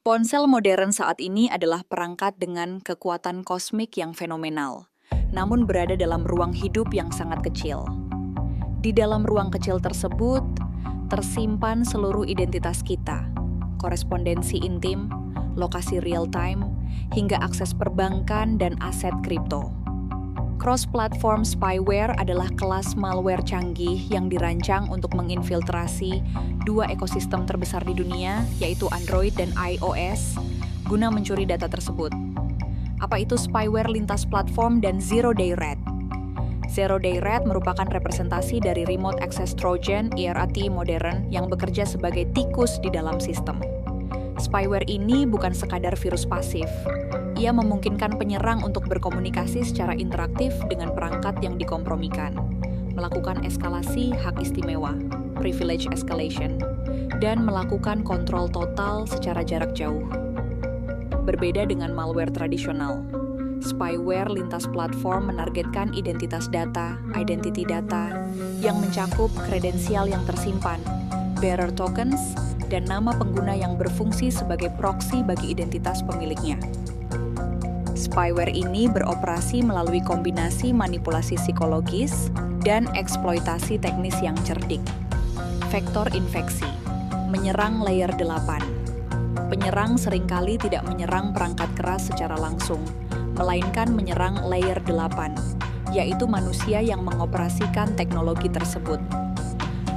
Ponsel modern saat ini adalah perangkat dengan kekuatan kosmik yang fenomenal, namun berada dalam ruang hidup yang sangat kecil. Di dalam ruang kecil tersebut, tersimpan seluruh identitas kita, korespondensi intim, lokasi real-time, hingga akses perbankan dan aset kripto. Cross-platform spyware adalah kelas malware canggih yang dirancang untuk menginfiltrasi dua ekosistem terbesar di dunia, yaitu Android dan iOS, guna mencuri data tersebut. Apa itu spyware lintas platform dan Zero-Day Red? Zero-Day Red merupakan representasi dari Remote Access Trojan (ERAT) modern yang bekerja sebagai tikus di dalam sistem. Spyware ini bukan sekadar virus pasif. Ia memungkinkan penyerang untuk berkomunikasi secara interaktif dengan perangkat yang dikompromikan, melakukan eskalasi hak istimewa, privilege escalation, dan melakukan kontrol total secara jarak jauh. Berbeda dengan malware tradisional, spyware lintas platform menargetkan identity data, yang mencakup kredensial yang tersimpan, bearer tokens, dan nama pengguna yang berfungsi sebagai proksi bagi identitas pemiliknya. Spyware ini beroperasi melalui kombinasi manipulasi psikologis dan eksploitasi teknis yang cerdik. Vektor infeksi, menyerang layer 8. Penyerang seringkali tidak menyerang perangkat keras secara langsung, melainkan menyerang layer 8, yaitu manusia yang mengoperasikan teknologi tersebut.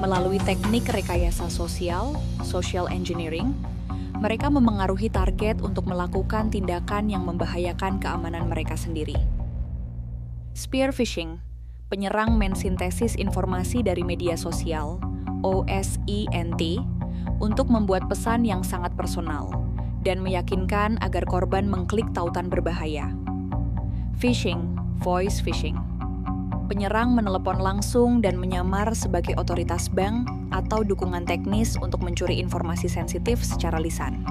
Melalui teknik rekayasa sosial, social engineering, mereka memengaruhi target untuk melakukan tindakan yang membahayakan keamanan mereka sendiri. Spear phishing, penyerang mensintesis informasi dari media sosial, OSINT, untuk membuat pesan yang sangat personal, dan meyakinkan agar korban mengklik tautan berbahaya. Phishing, voice phishing, penyerang menelepon langsung dan menyamar sebagai otoritas bank atau dukungan teknis untuk mencuri informasi sensitif secara lisan.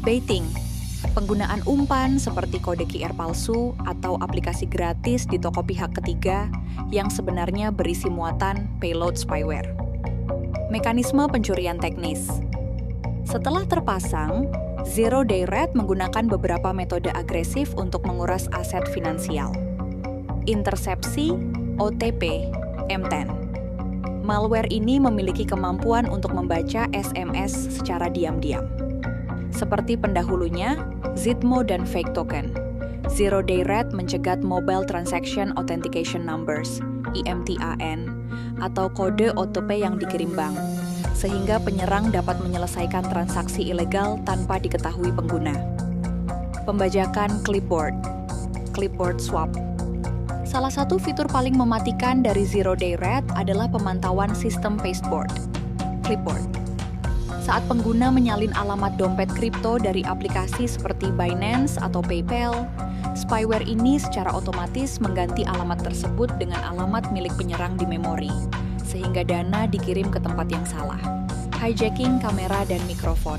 Baiting, penggunaan umpan seperti kode QR palsu atau aplikasi gratis di toko pihak ketiga yang sebenarnya berisi muatan payload spyware. Mekanisme pencurian teknis. Setelah terpasang, Zero-Day Red menggunakan beberapa metode agresif untuk menguras aset finansial. Intersepsi, OTP, M10. Malware ini memiliki kemampuan untuk membaca SMS secara diam-diam. Seperti pendahulunya, Zitmo dan Fake Token, Zero-Day Red mencegat Mobile Transaction Authentication Numbers, IMTAN, atau kode OTP yang dikirim bank, sehingga penyerang dapat menyelesaikan transaksi ilegal tanpa diketahui pengguna. Pembajakan clipboard swap. Salah satu fitur paling mematikan dari Zero-Day Red adalah pemantauan sistem pasteboard, clipboard. Saat pengguna menyalin alamat dompet kripto dari aplikasi seperti Binance atau PayPal, spyware ini secara otomatis mengganti alamat tersebut dengan alamat milik penyerang di memori, sehingga dana dikirim ke tempat yang salah. Hijacking kamera dan mikrofon.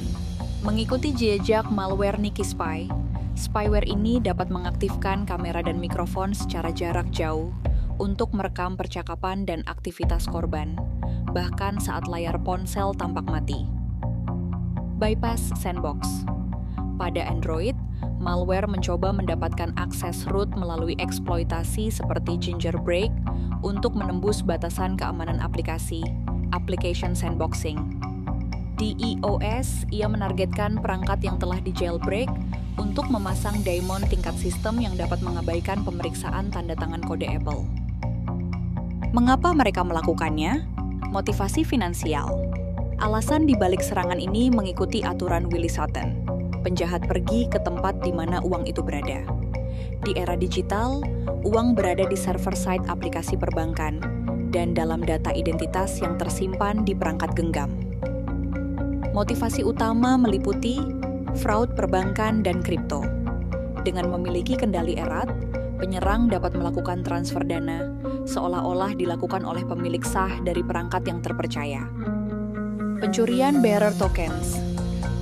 Mengikuti jejak malware Nikispy, spyware ini dapat mengaktifkan kamera dan mikrofon secara jarak jauh untuk merekam percakapan dan aktivitas korban, bahkan saat layar ponsel tampak mati. Bypass sandbox. Pada Android, malware mencoba mendapatkan akses root melalui eksploitasi seperti Gingerbreak untuk menembus batasan keamanan aplikasi, application sandboxing. Di iOS, ia menargetkan perangkat yang telah di-jailbreak untuk memasang daemon tingkat sistem yang dapat mengabaikan pemeriksaan tanda tangan kode Apple. Mengapa mereka melakukannya? Motivasi finansial. Alasan di balik serangan ini mengikuti aturan Willie Sutton. Penjahat pergi ke tempat di mana uang itu berada. Di era digital, uang berada di server-side aplikasi perbankan dan dalam data identitas yang tersimpan di perangkat genggam. Motivasi utama meliputi fraud perbankan dan kripto. Dengan memiliki kendali erat, penyerang dapat melakukan transfer dana seolah-olah dilakukan oleh pemilik sah dari perangkat yang terpercaya. Pencurian bearer tokens.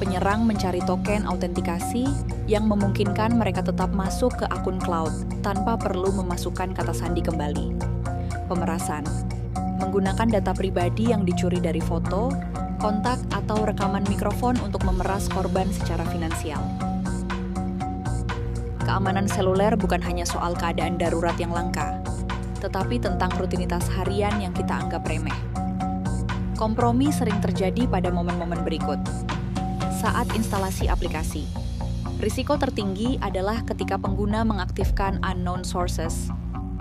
Penyerang mencari token autentikasi yang memungkinkan mereka tetap masuk ke akun cloud tanpa perlu memasukkan kata sandi kembali. Pemerasan. Menggunakan data pribadi yang dicuri dari foto, kontak, atau rekaman mikrofon untuk memeras korban secara finansial. Keamanan seluler bukan hanya soal keadaan darurat yang langka, tetapi tentang rutinitas harian yang kita anggap remeh. Kompromi sering terjadi pada momen-momen berikut. Saat instalasi aplikasi, risiko tertinggi adalah ketika pengguna mengaktifkan unknown sources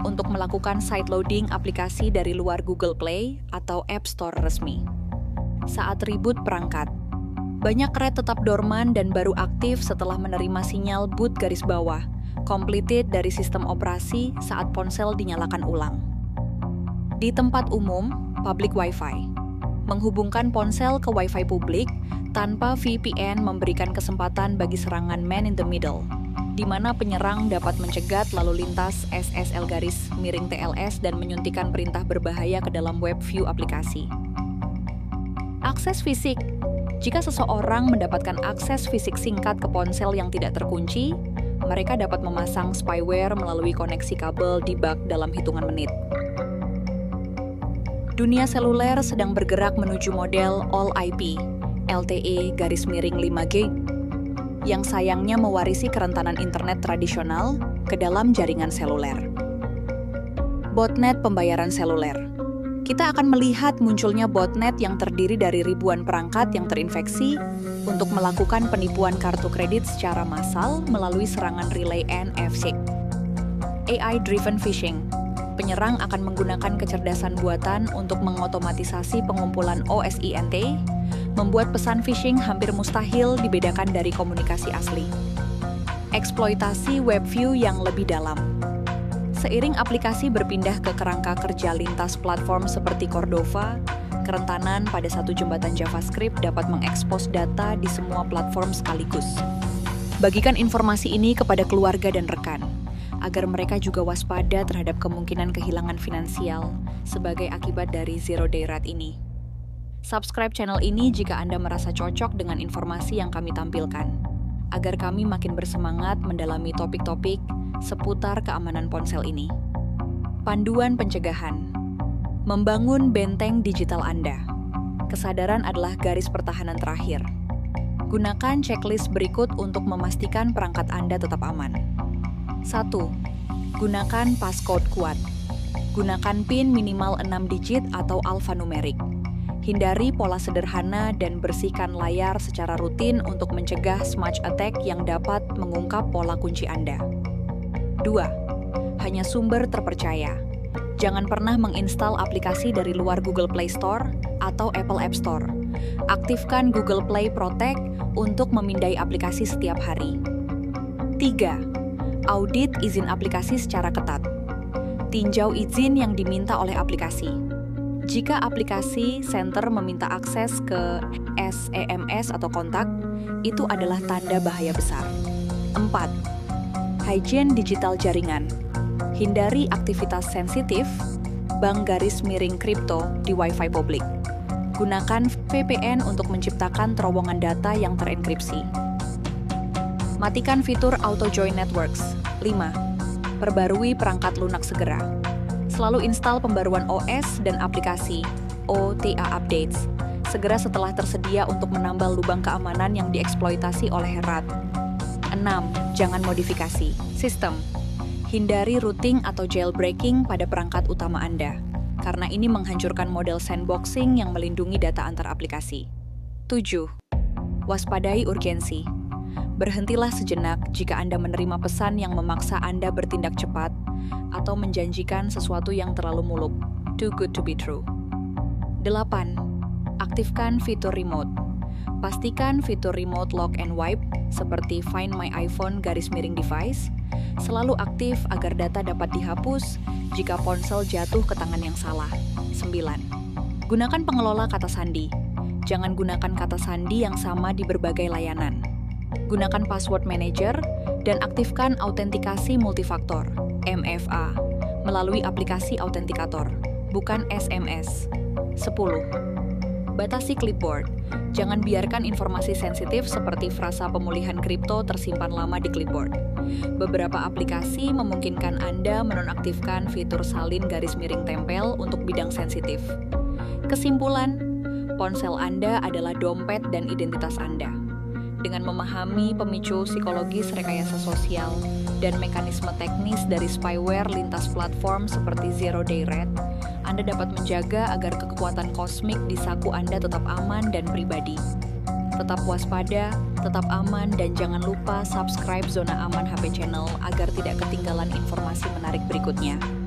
untuk melakukan sideloading aplikasi dari luar Google Play atau App Store resmi. Saat reboot perangkat, banyak RAID tetap dorman dan baru aktif setelah menerima sinyal boot garis bawah, completed dari sistem operasi saat ponsel dinyalakan ulang. Di tempat umum, public Wi-Fi, menghubungkan ponsel ke Wi-Fi publik tanpa VPN memberikan kesempatan bagi serangan man in the middle, di mana penyerang dapat mencegat lalu lintas SSL garis miring TLS dan menyuntikkan perintah berbahaya ke dalam web view aplikasi. Akses fisik. Jika seseorang mendapatkan akses fisik singkat ke ponsel yang tidak terkunci, mereka dapat memasang spyware melalui koneksi kabel di bak dalam hitungan menit. Dunia seluler sedang bergerak menuju model All IP, LTE garis miring 5G, yang sayangnya mewarisi kerentanan internet tradisional ke dalam jaringan seluler. Botnet pembayaran seluler. Kita akan melihat munculnya botnet yang terdiri dari ribuan perangkat yang terinfeksi untuk melakukan penipuan kartu kredit secara massal melalui serangan relay NFC. AI-driven phishing. Penyerang akan menggunakan kecerdasan buatan untuk mengotomatisasi pengumpulan OSINT, membuat pesan phishing hampir mustahil dibedakan dari komunikasi asli. Eksploitasi web view yang lebih dalam. Seiring aplikasi berpindah ke kerangka kerja lintas platform seperti Cordova, kerentanan pada satu jembatan JavaScript dapat mengekspos data di semua platform sekaligus. Bagikan informasi ini kepada keluarga dan rekan, agar mereka juga waspada terhadap kemungkinan kehilangan finansial sebagai akibat dari zero-day rate ini. Subscribe channel ini jika Anda merasa cocok dengan informasi yang kami tampilkan, agar kami makin bersemangat mendalami topik-topik seputar keamanan ponsel ini. Panduan pencegahan. Membangun benteng digital Anda. Kesadaran adalah garis pertahanan terakhir. Gunakan checklist berikut untuk memastikan perangkat Anda tetap aman. 1. Gunakan passcode kuat. Gunakan PIN minimal 6 digit atau alfanumerik. Hindari pola sederhana dan bersihkan layar secara rutin untuk mencegah smudge attack yang dapat mengungkap pola kunci Anda. 2. Hanya sumber terpercaya. Jangan pernah menginstal aplikasi dari luar Google Play Store atau Apple App Store. Aktifkan Google Play Protect untuk memindai aplikasi setiap hari. 3. Audit izin aplikasi secara ketat. Tinjau izin yang diminta oleh aplikasi. Jika aplikasi center meminta akses ke SMS atau kontak, itu adalah tanda bahaya besar. 4. Hygiene digital jaringan. Hindari aktivitas sensitif, bank garis miring kripto di Wi-Fi publik. Gunakan VPN untuk menciptakan terowongan data yang terenkripsi. Matikan fitur Auto Join Networks. 5. Perbarui perangkat lunak segera. Selalu install pembaruan OS dan aplikasi OTA updates segera setelah tersedia untuk menambal lubang keamanan yang dieksploitasi oleh rat. 6. Jangan modifikasi sistem. Hindari rooting atau jailbreaking pada perangkat utama Anda, karena ini menghancurkan model sandboxing yang melindungi data antar aplikasi. 7. Waspadai urgensi. Berhentilah sejenak jika Anda menerima pesan yang memaksa Anda bertindak cepat atau menjanjikan sesuatu yang terlalu muluk. Too good to be true. 8. Aktifkan fitur remote. Pastikan fitur remote lock and wipe seperti Find My iPhone _device selalu aktif agar data dapat dihapus jika ponsel jatuh ke tangan yang salah. 9. Gunakan pengelola kata sandi. Jangan gunakan kata sandi yang sama di berbagai layanan. Gunakan password manager dan aktifkan autentikasi multifaktor (MFA) melalui aplikasi autentikator, bukan SMS. 10. Batasi clipboard. Jangan biarkan informasi sensitif seperti frasa pemulihan kripto tersimpan lama di clipboard. Beberapa aplikasi memungkinkan Anda menonaktifkan fitur salin garis miring tempel untuk bidang sensitif. Kesimpulan, Ponsel Anda adalah dompet dan identitas Anda. Dengan memahami pemicu psikologis rekayasa sosial dan mekanisme teknis dari spyware lintas platform seperti Zero Day Red, Anda dapat menjaga agar kekuatan kosmik di saku Anda tetap aman dan pribadi. Tetap waspada, tetap aman, dan jangan lupa subscribe Zona Aman HP Channel agar tidak ketinggalan informasi menarik berikutnya.